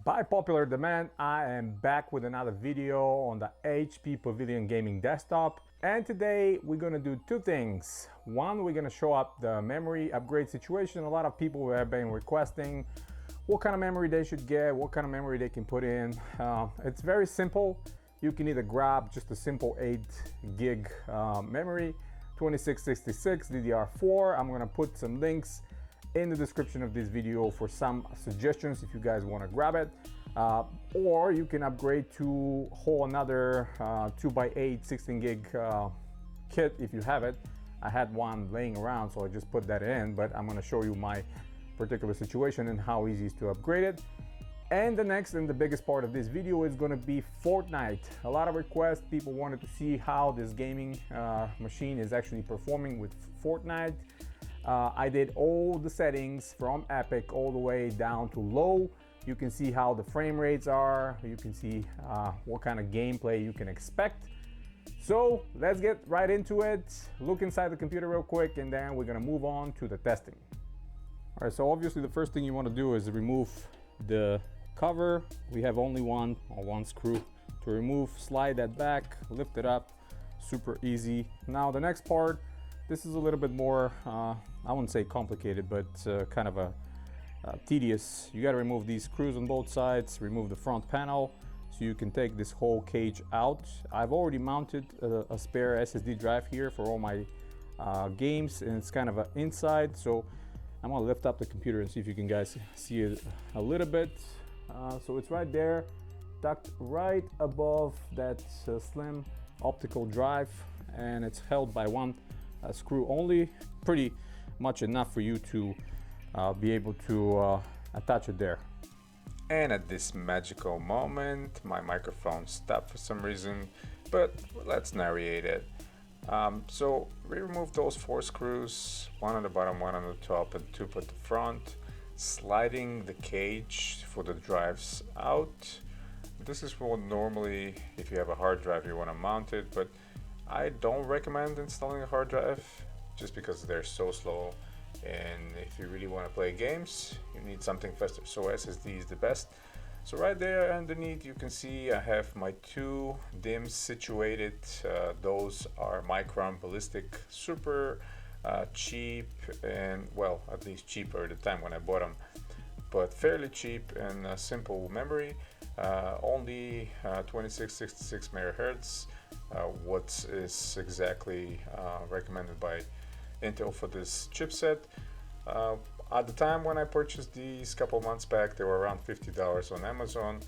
By popular demand, I am back with another video on the HP Pavilion Gaming desktop. And today we're gonna do two things. One, we're gonna show up the memory upgrade situation. A lot of people have been requesting what kind of memory they should get, what kind of memory they can put in. It's very simple. You can either grab just a simple 8 gig memory, 2666 DDR4. I'm gonna put some links in the description of this video for some suggestions if you guys want to grab it, or you can upgrade to whole another 2x8 16 gig kit if you have it. I had one laying around, so I just put that in, but I'm going to show you my particular situation and how easy it is to upgrade it. And the next and the biggest part of this video is going to be Fortnite. A lot of requests, people wanted to see how this gaming machine is actually performing with Fortnite. I did all the settings from epic all the way down to low. You can see how the frame rates are. You can see what kind of gameplay you can expect. So let's get right into it. Look inside the computer real quick, and then we're gonna move on to the testing. All right, so obviously the first thing you wanna do is remove the cover. We have only one screw to remove. Slide that back, lift it up, super easy. Now the next part, this is a little bit more, I wouldn't say complicated, but kind of a tedious. You got to remove these screws on both sides, remove the front panel, so you can take this whole cage out. I've already mounted a spare SSD drive here for all my games, and it's kind of inside. So I'm gonna lift up the computer and see if you can guys see it a little bit. So it's right there, tucked right above that slim optical drive, and it's held by one screw only. Pretty much enough for you to be able to attach it there. And at this magical moment, my microphone stopped for some reason, but let's narrate it. So we removed those 4 screws, one on the bottom, one on the top, and 2 at the front, sliding the cage for the drives out. This is what normally, if you have a hard drive, you want to mount it, but I don't recommend installing a hard drive just because they're so slow, and if you really want to play games, you need something faster, so SSD is the best. So right there underneath you can see I have my 2 DIMMs situated. Those are Micron Ballistic, super cheap, and well, at least cheaper at the time when I bought them, but fairly cheap and simple memory. Only 2666 megahertz. What is exactly recommended by Intel for this chipset. At the time when I purchased these couple months back, they were around $50 on Amazon.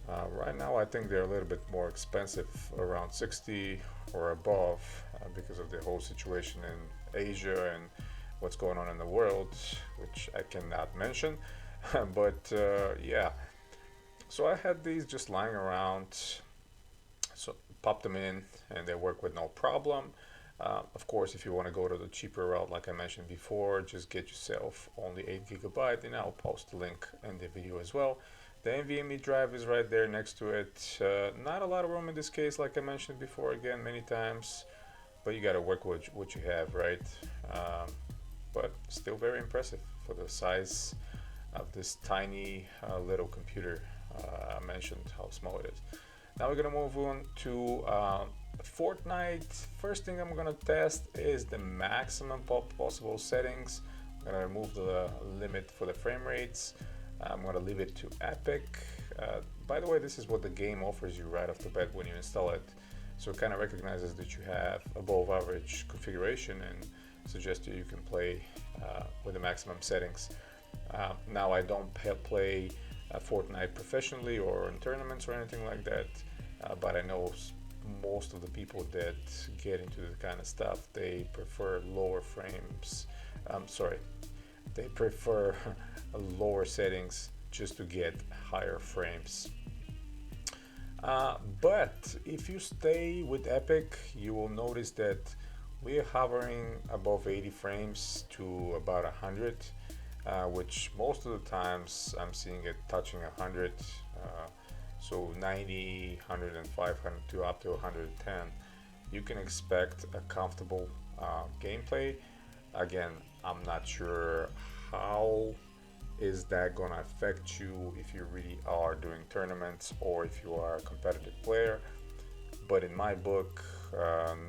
Right now I think they're a little bit more expensive, around 60 or above, because of the whole situation in Asia and what's going on in the world, which I cannot mention. But yeah, so I had these just lying around, so pop them in and they work with no problem. Of course, if you want to go to the cheaper route, like I mentioned before, just get yourself only 8 GB, and I'll post the link in the video as well. The Nvme Drive is right there next to it. Not a lot of room in this case, like I mentioned before, again, many times, but you got to work with what you have, right? But still very impressive for the size of this tiny little computer. I mentioned how small it is. Now we're gonna move on to Fortnite. First thing I'm gonna test is the maximum possible settings. I'm gonna remove the limit for the frame rates. I'm gonna leave it to epic. By the way, this is what the game offers you right off the bat when you install it. So it kind of recognizes that you have above average configuration and suggests you can play with the maximum settings. Now I don't play Fortnite professionally or in tournaments or anything like that, but I know most of the people that get into the kind of stuff, they prefer lower frames. They prefer lower settings just to get higher frames. But if you stay with Epic, you will notice that we're hovering above 80 frames to about 100. Which most of the times I'm seeing it touching 100, so 90, 105, to up to 110. You can expect a comfortable gameplay. Again, I'm not sure how is that gonna affect you if you really are doing tournaments or if you are a competitive player? But in my book,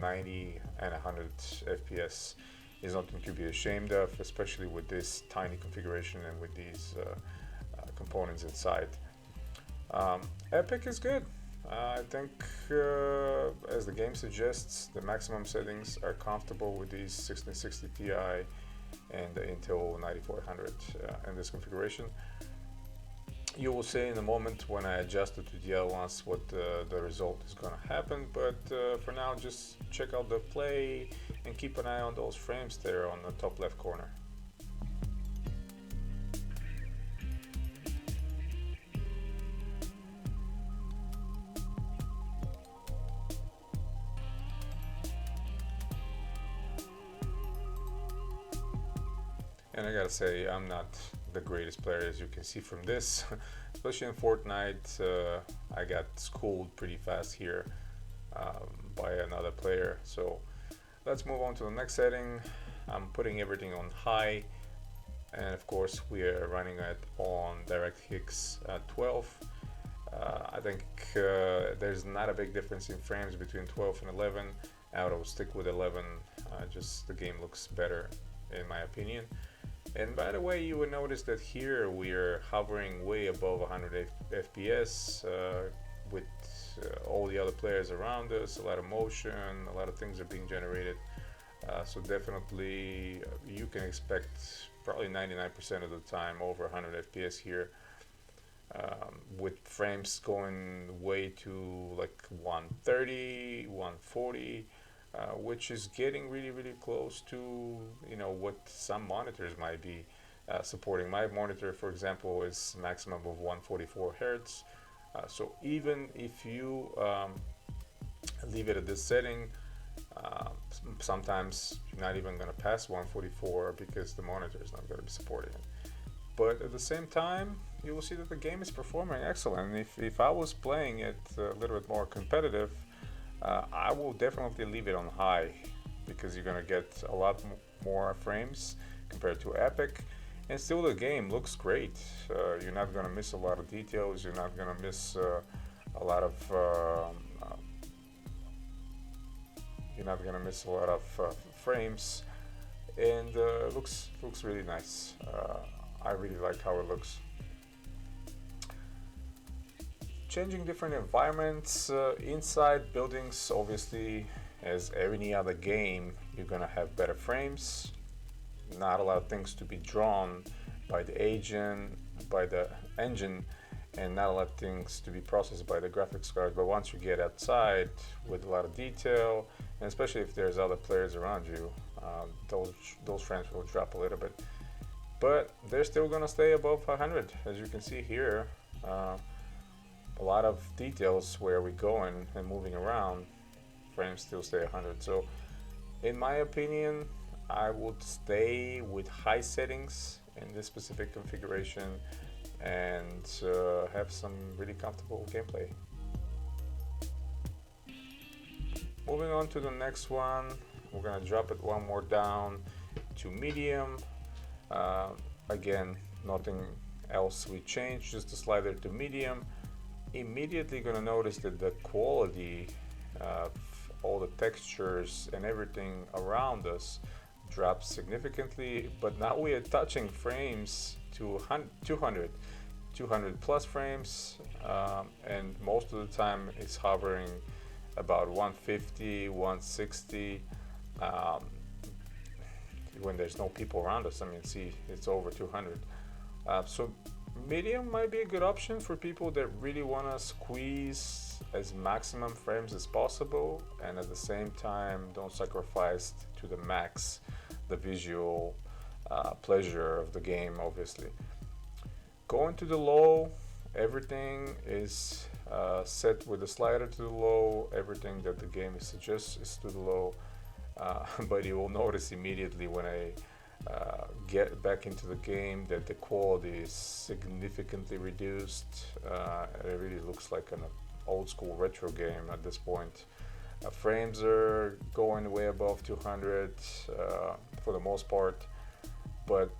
90 and 100 FPS is nothing to be ashamed of, especially with this tiny configuration and with these components inside. Epic is good. I think, as the game suggests, the maximum settings are comfortable with these 1660 Ti and the Intel 9400 in this configuration. You will see in a moment when I adjust it to the other ones what the result is going to happen, but for now just check out the play and keep an eye on those frames there on the top left corner. And I gotta say, I'm not the greatest player, as you can see from this. Especially in Fortnite, I got schooled pretty fast here by another player. So let's move on to the next setting. I'm putting everything on high, and of course we are running it on DirectX 12. I think there's not a big difference in frames between 12 and 11. I would stick with 11. Just the game looks better in my opinion. And by the way, you will notice that here we are hovering way above 100 FPS with all the other players around us, a lot of motion, a lot of things are being generated. So definitely you can expect probably 99% of the time over 100 FPS here, with frames going way to like 130, 140. Which is getting really close to, you know, what some monitors might be supporting. My monitor, for example, is maximum of 144 Hertz. So even if you leave it at this setting, sometimes you're not even going to pass 144 because the monitor is not going to be supporting it. But at the same time, you will see that the game is performing excellent. If I was playing it a little bit more competitive, I will definitely leave it on high because you're gonna get a lot more frames compared to Epic, and still the game looks great. You're not gonna miss a lot of details. You're not gonna miss a lot of frames, and looks really nice. I really like how it looks. Changing different environments inside buildings, obviously, as any other game, you're gonna have better frames. Not a lot of things to be drawn by the engine, and not a lot of things to be processed by the graphics card. But once you get outside with a lot of detail, and especially if there's other players around you, those frames will drop a little bit. But they're still gonna stay above 100, as you can see here. A lot of details where we're going and moving around, frames still stay 100. So in my opinion, I would stay with high settings in this specific configuration and have some really comfortable gameplay. Moving on to the next one, we're gonna drop it one more down to medium. Again, nothing else we changed, just the slider to medium. Immediately gonna notice that the quality of all the textures and everything around us drops significantly, but now we are touching frames to 200 plus frames, and most of the time it's hovering about 150, 160 when there's no people around us. I mean, see, it's over 200. So medium might be a good option for people that really want to squeeze as maximum frames as possible and at the same time don't sacrifice to the max the visual pleasure of the game. Obviously, going to the low, everything is set with the slider to the low. Everything that the game suggests is to the low, but you will notice immediately when I get back into the game that the quality is significantly reduced. It really looks like an old school retro game at this point. Frames are going way above 200 for the most part, but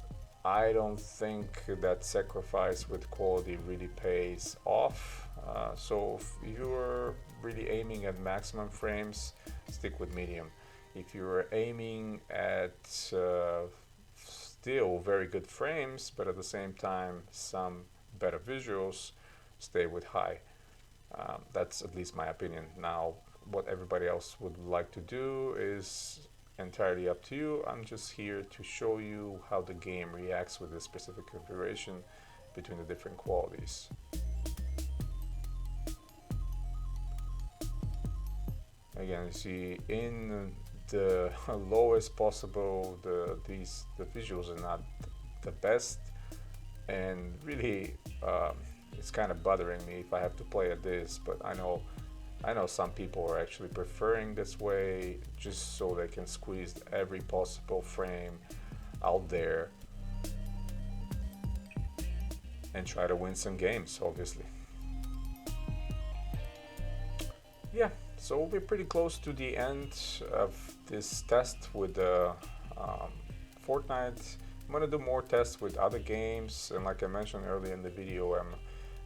I don't think that sacrifice with quality really pays off. So if you're really aiming at maximum frames, stick with medium. If you're aiming at still very good frames, but at the same time some better visuals, stay with high. That's at least my opinion. Now, what everybody else would like to do is entirely up to you. I'm just here to show you how the game reacts with this specific configuration between the different qualities. Again, you see in the lowest possible, the visuals are not the best, and really it's kind of bothering me if I have to play at this, but I know some people are actually preferring this way just so they can squeeze every possible frame out there and try to win some games, obviously. Yeah, so we'll be pretty close to the end of this test with Fortnite. I'm gonna do more tests with other games, and like I mentioned earlier in the video, I'm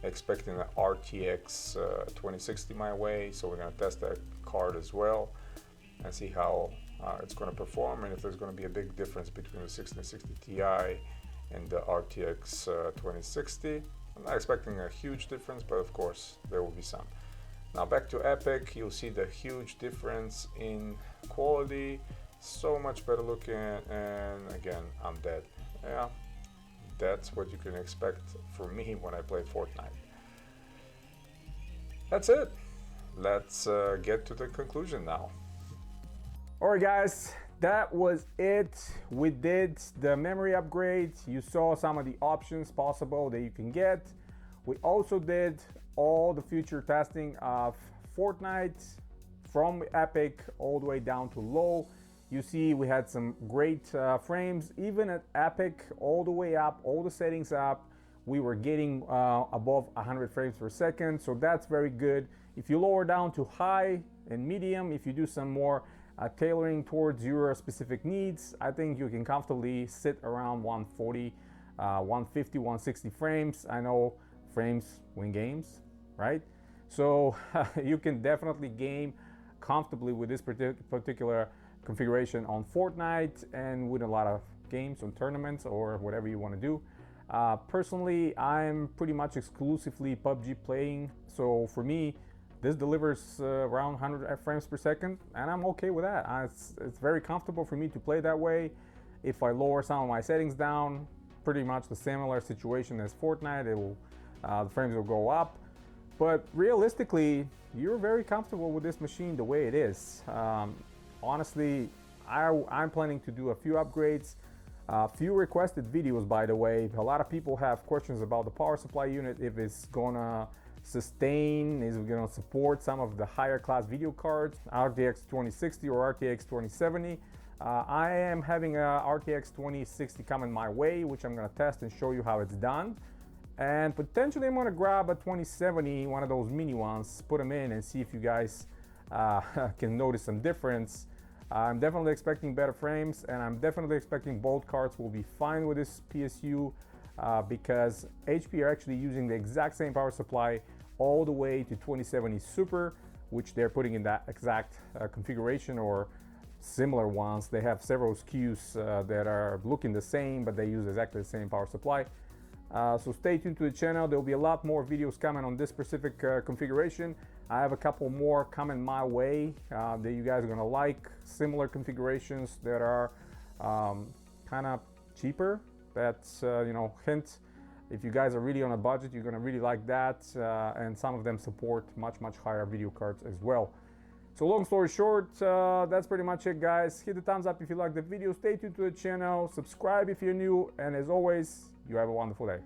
expecting an RTX 2060 my way, so we're going to test that card as well and see how it's going to perform, and if there's going to be a big difference between the 1660 Ti and the RTX 2060. I'm not expecting a huge difference, but of course there will be some. Now back to Epic, you'll see the huge difference in quality, so much better looking, and again, I'm dead. Yeah. That's what you can expect from me when I play Fortnite. That's it. Let's get to the conclusion now. Alright guys, that was it. We did the memory upgrade. You saw some of the options possible that you can get. We also did all the future testing of Fortnite from Epic all the way down to low. You see we had some great frames, even at Epic, all the way up, all the settings up, we were getting above 100 frames per second, so that's very good. If you lower down to high and medium, if you do some more tailoring towards your specific needs, I think you can comfortably sit around 140, 150, 160 frames. I know frames win games, right? So you can definitely game comfortably with this particular configuration on Fortnite and win a lot of games on tournaments or whatever you want to do. Personally, I'm pretty much exclusively PUBG playing, so for me this delivers around 100 frames per second, and I'm okay with that. It's very comfortable for me to play that way. If I lower some of my settings down, pretty much the similar situation as Fortnite, the frames will go up. But realistically, you're very comfortable with this machine the way it is. Honestly, I'm planning to do a few upgrades, a few requested videos, by the way. A lot of people have questions about the power supply unit, if it's gonna sustain, is it gonna support some of the higher class video cards, RTX 2060 or RTX 2070. I am having a RTX 2060 coming my way, which I'm gonna test and show you how it's done. And potentially I'm gonna grab a 2070, one of those mini ones, put them in and see if you guys can notice some difference. I'm definitely expecting better frames, and I'm definitely expecting both cards will be fine with this PSU because HP are actually using the exact same power supply all the way to 2070 Super, which they're putting in that exact configuration or similar ones. They have several SKUs that are looking the same, but they use exactly the same power supply. So stay tuned to the channel. There will be a lot more videos coming on this specific configuration. I have a couple more coming my way that you guys are gonna like. Similar configurations that are kind of cheaper. That's hint, if you guys are really on a budget, you're gonna really like that. And some of them support much higher video cards as well. So long story short, that's pretty much it, guys. Hit the thumbs up if you like the video. Stay tuned to the channel. Subscribe if you're new. And as always, you have a wonderful day.